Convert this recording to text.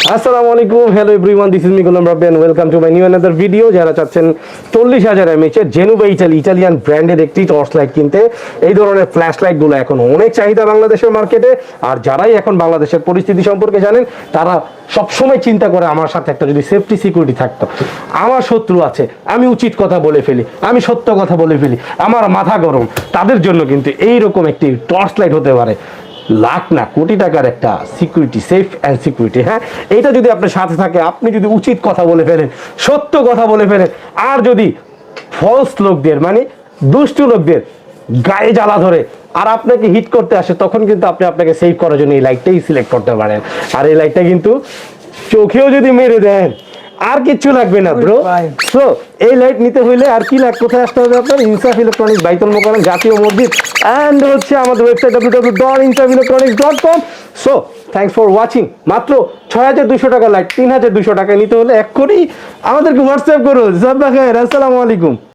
আসসালামু আলাইকুম, hello everyone, this is me Golam Rabbi and welcome to my new another video. যারা চাচ্ছেন 40,000 mAh এর জেনুবা ইটালিয়ান ব্র্যান্ডের একটি টর্চ লাইট কিনতে, এই ধরনের ফ্ল্যাশ লাইটগুলো এখন অনেক চাহিদা বাংলাদেশের মার্কেটে। আর যারাই এখন বাংলাদেশের পরিস্থিতি সম্পর্কে জানেন, তারা সবসময় চিন্তা করে আমার সাথে একটা যদি সেফটি সিকিউরিটি থাকতো। আমার শত্রু আছে, আমি উচিত কথা বলে ফেলি, আমি সত্য কথা বলে ফেলি, আমার মাথা গরম, তাদের জন্য কিন্তু এইরকম একটি টর্চ লাইট হতে পারে লাখ না কোটি টাকার একটা সিকিউরিটি, সেফ অ্যান্ড সিকিউরিটি। হ্যাঁ, এইটা যদি আপনার সাথে থাকে, আপনি যদি উচিত কথা বলে ফেলেন, সত্য কথা বলে ফেলেন, আর যদি ফলস লোকদের মানে দুষ্টু লোকদের গায়ে জ্বালা ধরে আর আপনাকে হিট করতে আসে, তখন কিন্তু আপনি আপনাকে সেভ করার জন্য এই লাইটটাই সিলেক্ট করতে পারেন। আর এই লাইটটা কিন্তু চোখেও যদি মেরে দেন আর কিচ্ছু লাগবে না ব্রো। সো এই লাইট নিতে হইলে আর কি লাগ, কোথায় আসতে হবে আপনার? ইনসাফ ইলেকট্রনিক্স, বাইতুল মোকাররম জাতীয় মসজিদ, এন্ড হচ্ছে আমাদের website www.insafelectronics.com। So thanks for watching. মাত্র 6,200 টাকা লাইট 3,200 টাকায় নিতে হলে এক করেই আমাদেরকে হোয়াটসঅ্যাপ করুন। আসসালামু আলাইকুম।